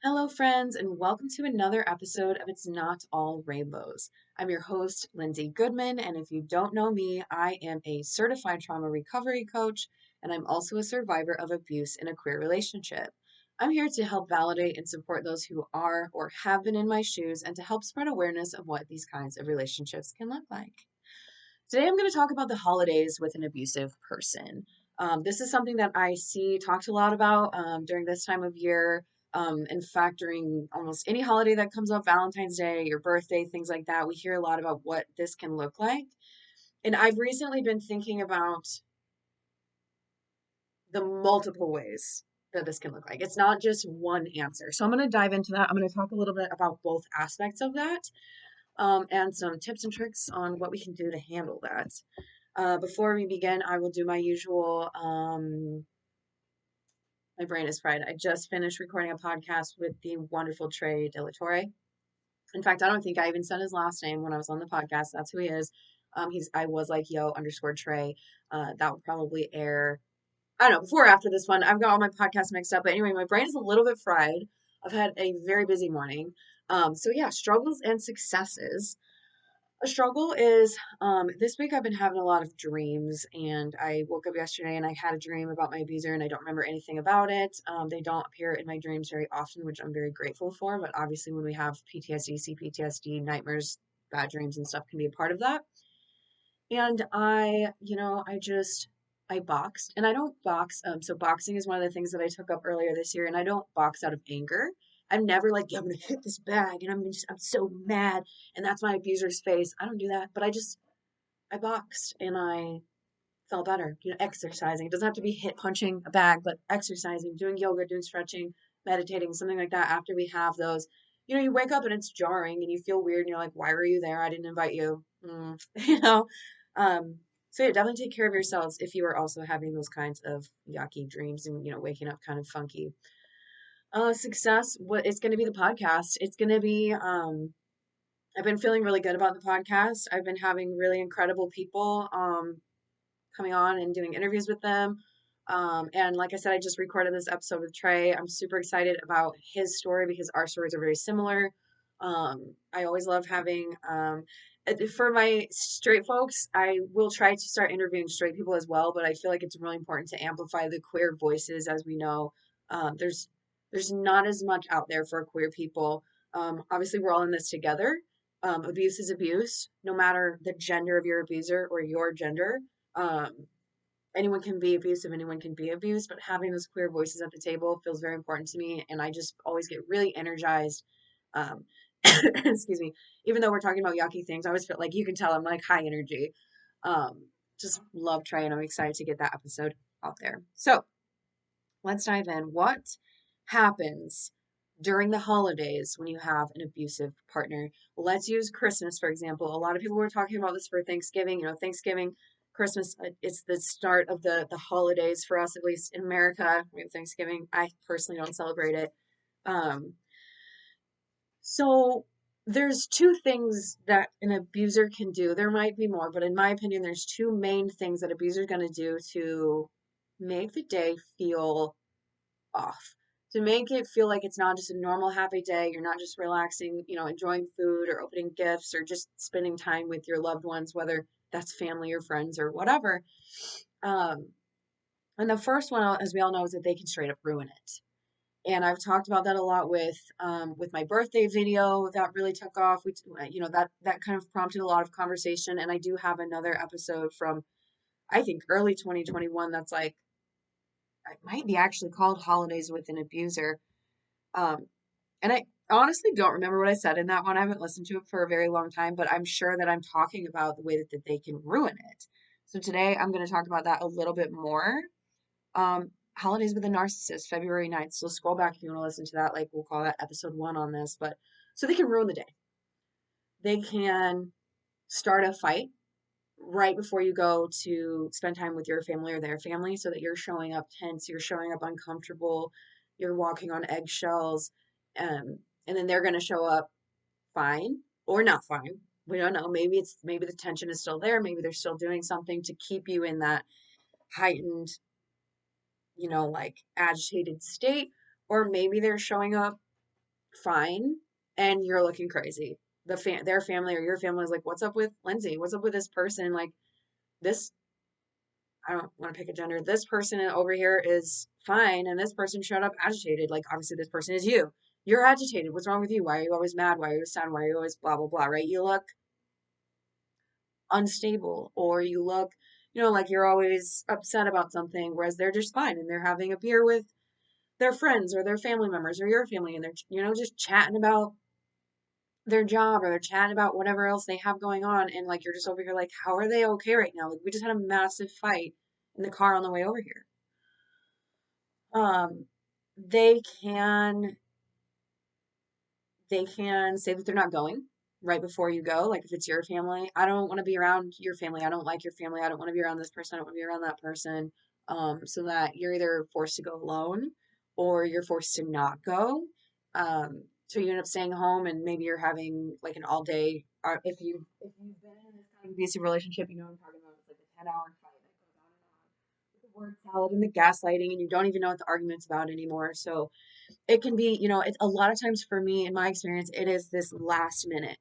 Hello, friends, and welcome to another episode of It's Not All Rainbows. I'm your host, Lindsay Goodman, and if you don't know me, I am a certified trauma recovery coach, and I'm also a survivor of abuse in a queer relationship. I'm here to help validate and support those who are or have been in my shoes and to help spread awareness of what these kinds of relationships can look like. Today, I'm going to talk about the holidays with an abusive person. This is something that I see talked a lot about during this time of year. In fact, during almost any holiday that comes up, Valentine's Day, your birthday, things like that, we hear a lot about what this can look like. And I've recently been thinking about the multiple ways that this can look like. It's not just one answer. So I'm going to dive into that. I'm going to talk a little bit about both aspects of that and some tips and tricks on what we can do to handle that. Before we begin, I will do my usual. My brain is fried. I just finished recording a podcast with the wonderful Trey Delatore. In fact, I don't think I even said his last name when I was on the podcast. That's who he is. I was like yo underscore Trey. That will probably air. I don't know, before or after this one. I've got all my podcasts mixed up. But anyway, my brain is a little bit fried. I've had a very busy morning. So yeah, struggles and successes. A struggle is this week I've been having a lot of dreams, and I woke up yesterday and I had a dream about my abuser, and I don't remember anything about it. They don't appear in my dreams very often, which I'm very grateful for. But obviously, when we have PTSD, CPTSD, nightmares, bad dreams, and stuff can be a part of that. And I boxed, and I don't box. So boxing is one of the things that I took up earlier this year, and I don't box out of anger. I'm never like, yeah, I'm gonna hit this bag, and I'm so mad, and that's my abuser's face. I don't do that, but I boxed, and I felt better. Exercising. It doesn't have to be hit punching a bag, but exercising, doing yoga, doing stretching, meditating, something like that. After we have those, you wake up and it's jarring, and you feel weird, and you're like, why were you there? I didn't invite you. You know. Um, so yeah, definitely take care of yourselves if you are also having those kinds of yucky dreams and waking up kind of funky. Success. What it's going to be the podcast. It's going to be. I've been feeling really good about the podcast. I've been having really incredible people coming on and doing interviews with them. And like I said, I just recorded this episode with Trey. I'm super excited about his story because our stories are very similar. I always love having for my straight folks, I will try to start interviewing straight people as well, but I feel like it's really important to amplify the queer voices. As we know, there's not as much out there for queer people. Obviously, we're all in this together. Abuse is abuse, no matter the gender of your abuser or your gender. Um, Anyone can be abusive, anyone can be abused, but having those queer voices at the table feels very important to me, and I just always get really energized. Um, excuse me. Even though we're talking about yucky things, I always feel like you can tell I'm like high energy. Just love Trey, and I'm excited to get that episode out there. So let's dive in. What happens during the holidays when you have an abusive partner? Let's use Christmas, for example. A lot of people were talking about this for Thanksgiving. Thanksgiving, Christmas, it's the start of the holidays for us, at least in America. We have Thanksgiving. I personally don't celebrate it. Um, so there's two things that an abuser can do. There might be more, but in my opinion, there's two main things that abusers are going to do to make the day feel off, to make it feel like it's not just a normal happy day. You're not just relaxing, enjoying food or opening gifts or just spending time with your loved ones, whether that's family or friends or whatever. Um, and the first one, as we all know, is that they can straight up ruin it. And I've talked about that a lot with my birthday video that really took off. That kind of prompted a lot of conversation. And I do have another episode from I think early 2021 that's like it might be actually called Holidays with an Abuser. Um, and I honestly don't remember what I said in that one. I haven't listened to it for a very long time, but I'm sure that I'm talking about the way that they can ruin it. So today I'm going to talk about that a little bit more. Holidays with a Narcissist, February 9th. So scroll back if you want to listen to that. Like we'll call that episode 1 on this. But so they can ruin the day. They can start a fight right before you go to spend time with your family or their family so that you're showing up tense, you're showing up uncomfortable, you're walking on eggshells, and then they're going to show up fine or not fine. We don't know. Maybe the tension is still there. Maybe they're still doing something to keep you in that heightened, like agitated state, or maybe they're showing up fine, and you're looking crazy. Their family or your family is like, what's up with Lindsay? What's up with this person? Like this, I don't want to pick a gender. This person over here is fine, and this person showed up agitated. Like obviously this person is you. You're agitated. What's wrong with you? Why are you always mad? Why are you sad? Why are you always blah blah blah? Right? You look unstable, or you look, like you're always upset about something, whereas they're just fine and they're having a beer with their friends or their family members or your family, and they're just chatting about their job, or they're chatting about whatever else they have going on, and like you're just over here like, how are they okay right now? Like we just had a massive fight in the car on the way over here. um they can they can say that they're not going right before you go. Like if it's your family, I don't want to be around your family, I don't like your family, I don't want to be around this person, I don't want to be around that person. So that you're either forced to go alone or you're forced to not go. So you end up staying home, and maybe you're having like an all day, if you've been in this kind of abusive relationship, you know what I'm talking about. It's like a 10-hour fight that goes on and on with the word salad and the gaslighting, and you don't even know what the argument's about anymore. So it can be, it's a lot of times for me, in my experience, it is this last minute.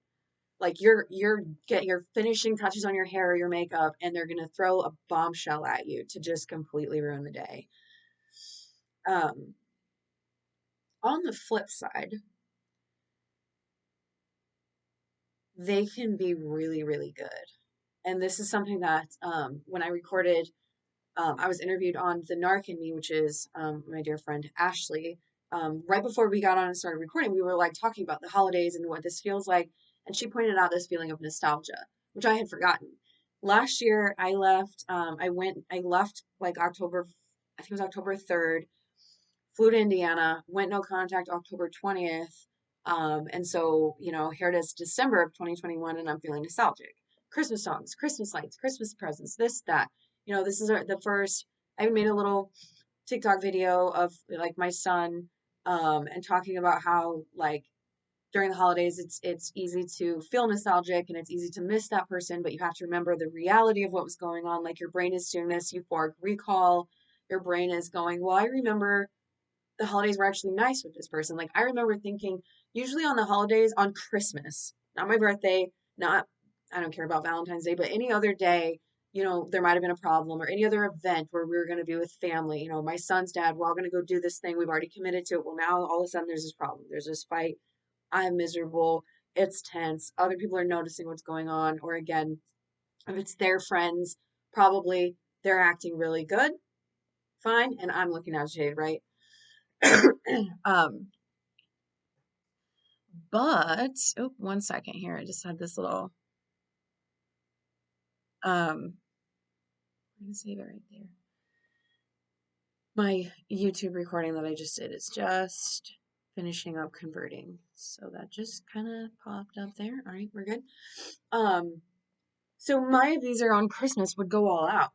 Like you're finishing touches on your hair or your makeup, and they're gonna throw a bombshell at you to just completely ruin the day. Um, on the flip side, they can be really, really good. And this is something that when I recorded, I was interviewed on the Narc in Me, which is my dear friend Ashley. Right before we got on and started recording, we were like talking about the holidays and what this feels like. And she pointed out this feeling of nostalgia, which I had forgotten. Last year, I left like October, I think it was October 3rd, flew to Indiana, went no contact October 20th. And so, here it is December of 2021, and I'm feeling nostalgic. Christmas songs, Christmas lights, Christmas presents, this, that. This is the first, I made a little TikTok video of like my son, and talking about how like during the holidays it's easy to feel nostalgic and it's easy to miss that person, but you have to remember the reality of what was going on. Like your brain is doing this euphoric recall. Your brain is going, well, I remember the holidays were actually nice with this person. Like I remember thinking, usually on the holidays, on Christmas, not my birthday, not, I don't care about Valentine's Day, but any other day, there might have been a problem, or any other event where we were going to be with family. My son's dad, we're all going to go do this thing. We've already committed to it. Well, now all of a sudden there's this problem. There's this fight. I'm miserable. It's tense. Other people are noticing what's going on. Or again, if it's their friends, probably they're acting really good, fine, and I'm looking agitated, right? um, But oh, one second here. I just had this little I'm gonna save it right there. My YouTube recording that I just did is just finishing up converting. So that just kind of popped up there. All right, we're good. Um, so my abuser on Christmas would go all out.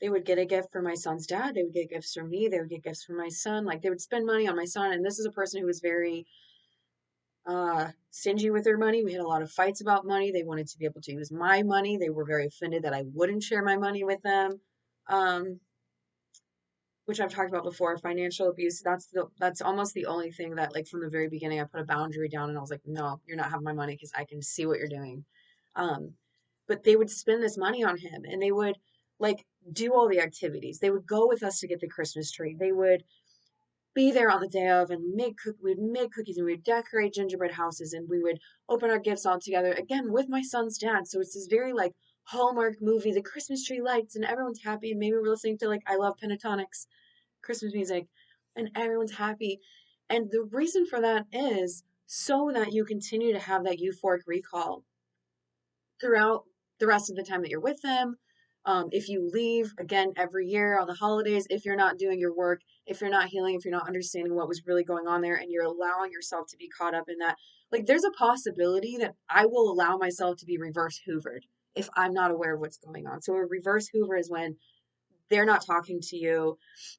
They would get a gift for my son's dad. They would get gifts from me. They would get gifts from my son. Like they would spend money on my son. And this is a person who was very stingy with their money. We had a lot of fights about money. They wanted to be able to use my money. They were very offended that I wouldn't share my money with them. Um, which I've talked about before, financial abuse. That's almost the only thing that like from the very beginning I put a boundary down, and I was like, no, you're not having my money because I can see what you're doing. Um, but they would spend this money on him, and they would like do all the activities. They would go with us to get the Christmas tree. They would be there on the day of and we'd make cookies, and we'd decorate gingerbread houses, and we would open our gifts all together again with my son's dad. So it's this very like Hallmark movie, the Christmas tree lights, and everyone's happy, and maybe we're listening to like I Love Pentatonics Christmas music, and everyone's happy. And the reason for that is so that you continue to have that euphoric recall throughout the rest of the time that you're with them. If you leave again every year on the holidays, if you're not doing your work, if you're not healing, if you're not understanding what was really going on there, and you're allowing yourself to be caught up in that, like there's a possibility that I will allow myself to be reverse hoovered if I'm not aware of what's going on. So a reverse hoover is when they're not talking to you,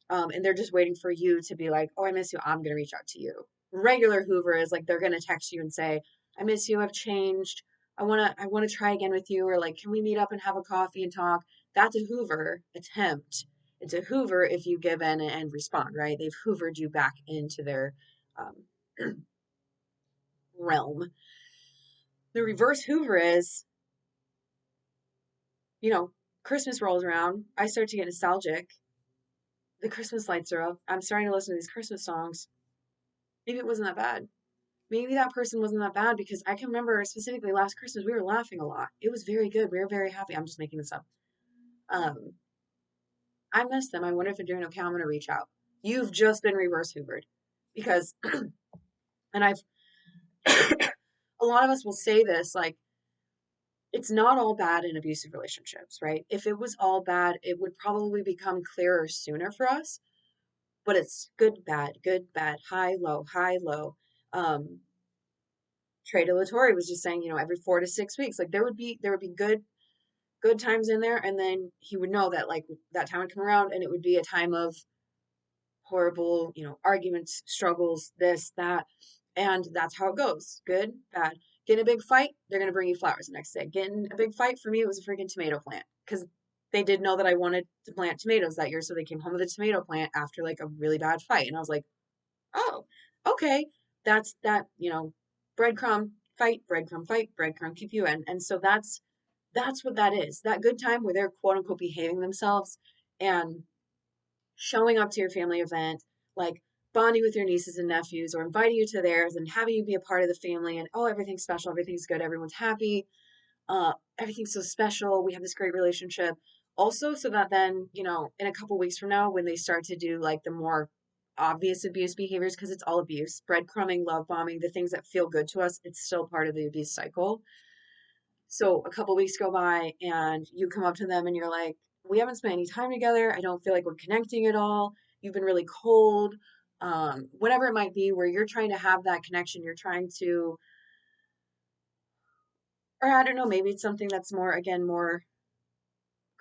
and they're just waiting for you to be like, oh, I miss you, I'm going to reach out to you. Regular hoover is like they're going to text you and say, I miss you, I've changed, I want to try again with you, or like can we meet up and have a coffee and talk. That's a hoover attempt. It's a hoover if you give in and respond, right? They've hoovered you back into their um, realm. The reverse Hoover is, you know, Christmas rolls around. I start to get nostalgic. The Christmas lights are up. I'm starting to listen to these Christmas songs. Maybe it wasn't that bad. Maybe that person wasn't that bad because I can remember specifically last Christmas, we were laughing a lot. It was very good. We were very happy. I'm just making this up. Um, I miss them. I wonder if they're doing okay. I'm going to reach out. You've just been reverse Hoovered because, and I've, a lot of us will say this, like, it's not all bad in abusive relationships, right? If it was all bad, it would probably become clearer sooner for us, but it's good, bad, high, low, high, low. Um, Trey DeLatorre was just saying, every 4 to 6 weeks, like there would be good times in there, and then he would know that like that time would come around and it would be a time of horrible, arguments, struggles, this, that, and that's how it goes. Good, bad. Get in a big fight, they're gonna bring you flowers the next day. Get in a big fight for me, it was a freaking tomato plant because they did know that I wanted to plant tomatoes that year, so they came home with a tomato plant after like a really bad fight, and I was like, oh, okay, that's that, breadcrumb fight, breadcrumb keep you in, and so that's what that is. That good time where they're quote unquote behaving themselves and showing up to your family event, like bonding with your nieces and nephews or inviting you to theirs and having you be a part of the family and oh, everything's special, everything's good, everyone's happy, everything's so special, we have this great relationship. Also, so that then, in a couple weeks from now, when they start to do like the more obvious abuse behaviors, because it's all abuse, breadcrumbing, love bombing, the things that feel good to us, it's still part of the abuse cycle. So a couple weeks go by and you come up to them and you're like, we haven't spent any time together. I don't feel like we're connecting at all. You've been really cold. Whatever it might be, where you're trying to have that connection, you're trying to, or I don't know, maybe it's something that's more, again, more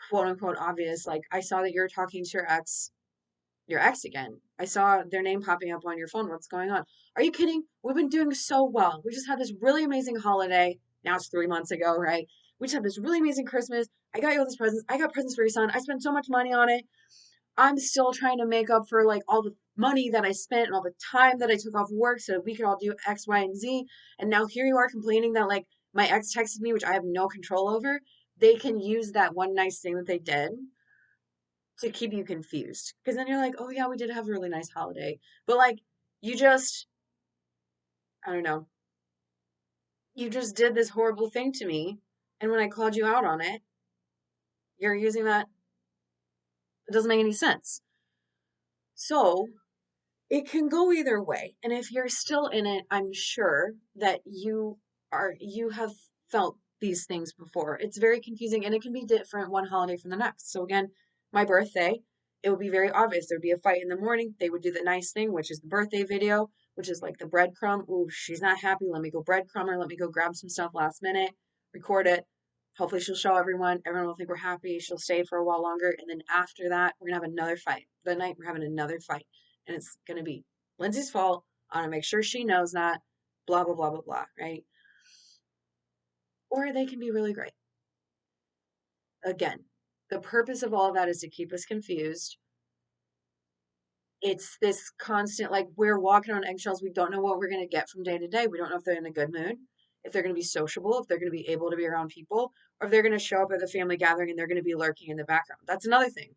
quote unquote obvious. Like, I saw that you're talking to your ex again. I saw their name popping up on your phone. What's going on? Are you kidding? We've been doing so well. We just had this really amazing holiday. Now it's 3 months ago, right? We just had this really amazing Christmas. I got you all these presents. I got presents for your son. I spent so much money on it. I'm still trying to make up for like all the money that I spent and all the time that I took off work so we could all do X, Y, and Z. And now here you are complaining that like my ex texted me, which I have no control over. They can use that one nice thing that they did to keep you confused. Because then you're like, oh yeah, we did have a really nice holiday. But like, you just, I don't know, you just did this horrible thing to me. And when I called you out on it, you're using that. It doesn't make any sense. So it can go either way. And if you're still in it, I'm sure that you have felt these things before. It's very confusing and it can be different one holiday from the next. So again, my birthday, it would be very obvious. There'd be a fight in the morning. They would do the nice thing, which is the birthday video, which is like the breadcrumb. Ooh, she's not happy. Let me go breadcrumb her. Let me go grab some stuff last minute, record it. Hopefully she'll show everyone. Everyone will think we're happy. She'll stay for a while longer. And then after that, we're gonna have another fight. The night we're having another fight. And it's gonna be Lindsay's fault. I want to make sure she knows that. Blah blah blah blah blah. Right? Or they can be really great. Again, the purpose of all of that is to keep us confused. It's this constant, like we're walking on eggshells. We don't know what we're going to get from day to day. We don't know if they're in a good mood, if they're going to be sociable, if they're going to be able to be around people, or if they're going to show up at the family gathering and they're going to be lurking in the background. That's another thing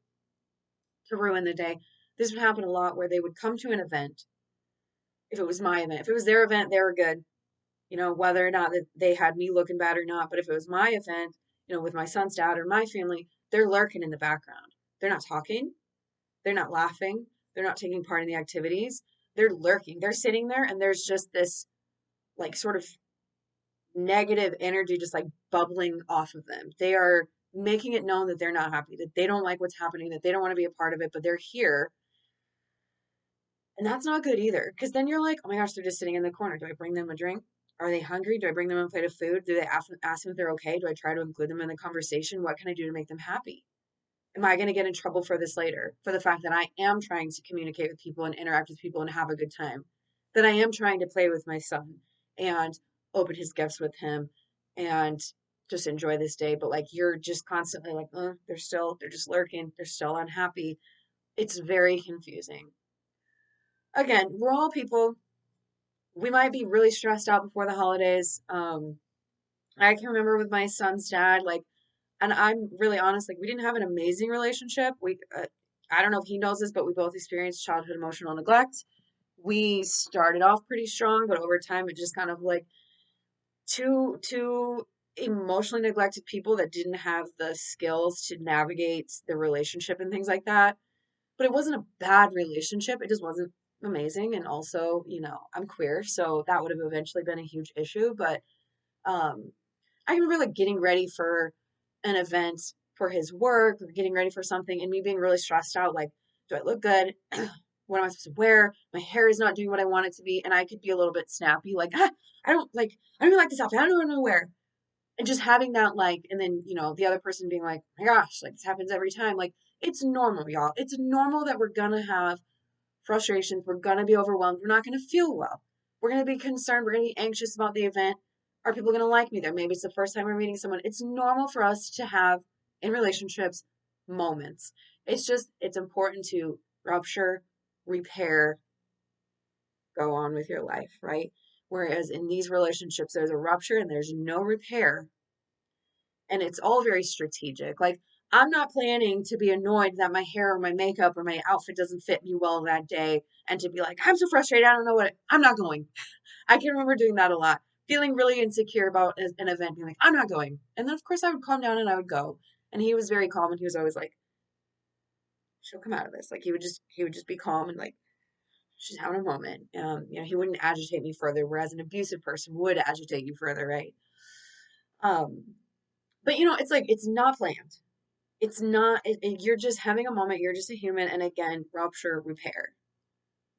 to ruin the day. This would happen a lot where they would come to an event. If it was my event, if it was their event, they were good, whether or not that they had me looking bad or not. But if it was my event, with my son's dad or my family, they're lurking in the background. They're not talking. They're not laughing. They're not taking part in the activities. They're lurking. They're sitting there and there's just this like sort of negative energy just like bubbling off of them. They are making it known that they're not happy, that they don't like what's happening, that they don't want to be a part of it, but they're here. And that's not good either. Because then you're like, oh my gosh, they're just sitting in the corner. Do I bring them a drink? Are they hungry? Do I bring them a plate of food? Do they ask them if they're okay? Do I try to include them in the conversation? What can I do to make them happy? Am I going to get in trouble for this later? For the fact that I am trying to communicate with people and interact with people and have a good time. That I am trying to play with my son and open his gifts with him and just enjoy this day. But like you're just constantly like, they're just lurking. They're still unhappy. It's very confusing. Again, we're all people. we might be really stressed out before the holidays. I can remember with my son's dad, like, and I'm really honest, like, we didn't have an amazing relationship. I don't know if he knows this, but we both experienced childhood emotional neglect. We started off pretty strong, but over time it just kind of like two emotionally neglected people that didn't have the skills to navigate the relationship and things like that. But it wasn't a bad relationship. It just wasn't amazing. And also, I'm queer, so that would have eventually been a huge issue. But um I remember like getting ready for an event for his work or getting ready for something and me being really stressed out, like, do I look good? What am I supposed to wear? My hair is not doing what I want it to be. And I could be a little bit snappy, like, I don't even like this outfit. I don't know what to wear. And just having that, like, and then, the other person being like, oh my gosh, like this happens every time. Like, it's normal, y'all. It's normal that we're gonna have frustrations. We're going to be overwhelmed. We're not going to feel well. We're going to be concerned. We're going to be anxious about the event. Are people going to like me there? Maybe it's the first time we're meeting someone. It's normal for us to have in relationships moments. It's important to rupture, repair, go on with your life, right? Whereas in these relationships, there's a rupture and there's no repair, and it's all very strategic. Like, I'm not planning to be annoyed that my hair or my makeup or my outfit doesn't fit me well that day and to be like, I'm so frustrated. I don't know I'm not going. I can remember doing that a lot, feeling really insecure about an event, being like, I'm not going. And then, of course, I would calm down and I would go. And he was very calm and he was always like, she'll come out of this. Like, he would just be calm and like, she's having a moment. He wouldn't agitate me further, whereas an abusive person would agitate you further, right? Um, but it's like, it's not planned. It's not, you're just having a moment. You're just a human. And again, rupture, repair.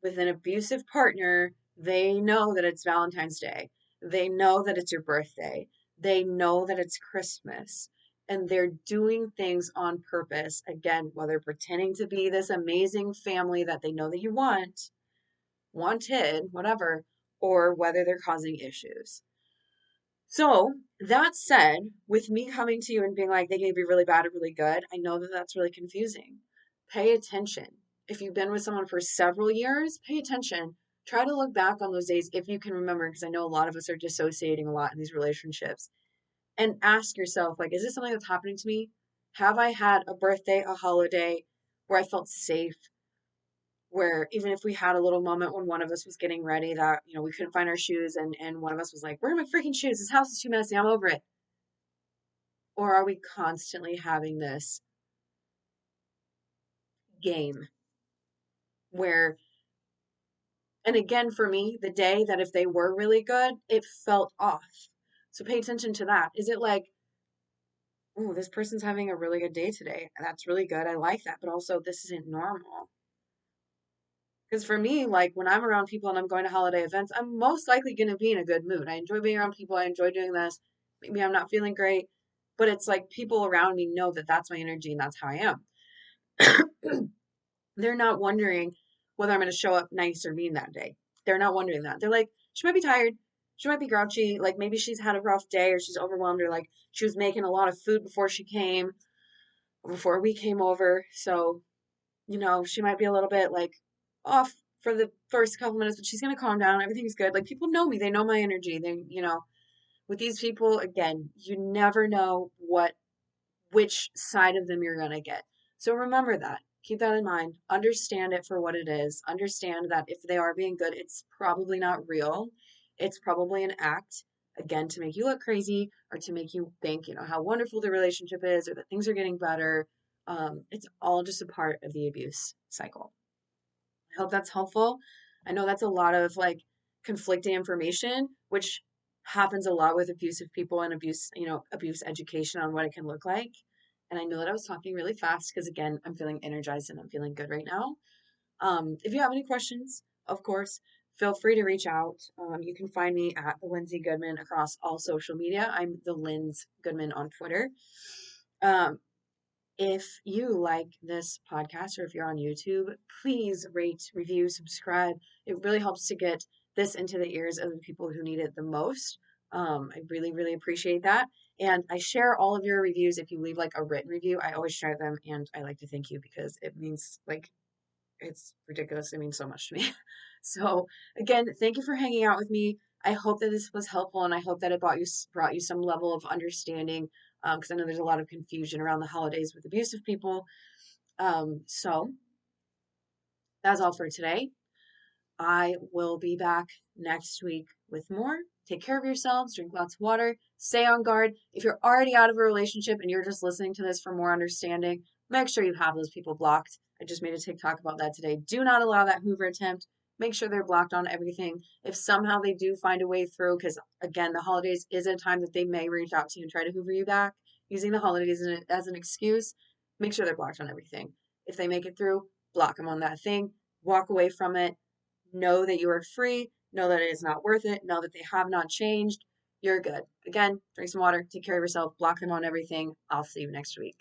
With an abusive partner, they know that it's Valentine's Day. They know that it's your birthday. They know that it's Christmas. And they're doing things on purpose. Again, whether pretending to be this amazing family that they know that you wanted, whatever, or whether they're causing issues. So that said, with me coming to you and being like, they can be really bad or really good, I know that that's really confusing. Pay attention. If you've been with someone for several years, pay attention. Try to look back on those days if you can remember, because I know a lot of us are dissociating a lot in these relationships. And ask yourself, like, is this something that's happening to me? Have I had a birthday, a holiday where I felt safe, where even if we had a little moment when one of us was getting ready that, we couldn't find our shoes and one of us was like, where are my freaking shoes? This house is too messy. I'm over it. Or are we constantly having this game where, and again, for me, the day that if they were really good, it felt off. So pay attention to that. Is it like, oh, this person's having a really good day today? That's really good. I like that. But also, this isn't normal. Because for me, like when I'm around people and I'm going to holiday events, I'm most likely going to be in a good mood. I enjoy being around people. I enjoy doing this. Maybe I'm not feeling great, but it's like people around me know that that's my energy and that's how I am. They're not wondering whether I'm going to show up nice or mean that day. They're not wondering that. They're like, she might be tired. She might be grouchy. Like maybe she's had a rough day or she's overwhelmed or like she was making a lot of food before she came, before we came over. So she might be a little bit like off for the first couple minutes, but she's gonna calm down. Everything's good. Like people know me, they know my energy. With these people, again, you never know which side of them you're gonna get. So remember that. Keep that in mind. Understand it for what it is. Understand that if they are being good, it's probably not real. It's probably an act, again, to make you look crazy or to make you think, how wonderful the relationship is or that things are getting better. It's all just a part of the abuse cycle. I hope that's helpful. I know that's a lot of like conflicting information, which happens a lot with abusive people and abuse education on what it can look like. And I know that I was talking really fast because again, I'm feeling energized and I'm feeling good right now. If you have any questions, of course, feel free to reach out. You can find me at the Lindsay Goodman across all social media. I'm the Linz Goodman on Twitter. Um, if you like this podcast or if you're on YouTube, please rate, review, subscribe. It really helps to get this into the ears of the people who need it the most. I really, really appreciate that. And I share all of your reviews. If you leave like a written review, I always share them and I like to thank you because it means like it's ridiculous. It means so much to me. So again, thank you for hanging out with me. I hope that this was helpful, and I hope that it brought you some level of understanding, because I know there's a lot of confusion around the holidays with abusive people. So that's all for today. I will be back next week with more. Take care of yourselves, drink lots of water, stay on guard. If you're already out of a relationship and you're just listening to this for more understanding, make sure you have those people blocked. I just made a TikTok about that today. Do not allow that Hoover attempt. Make sure they're blocked on everything. If somehow they do find a way through, because again, the holidays is a time that they may reach out to you and try to Hoover you back, using the holidays as an excuse, make sure they're blocked on everything. If they make it through, block them on that thing, walk away from it, know that you are free, know that it is not worth it, know that they have not changed. You're good. Again, drink some water, take care of yourself, block them on everything. I'll see you next week.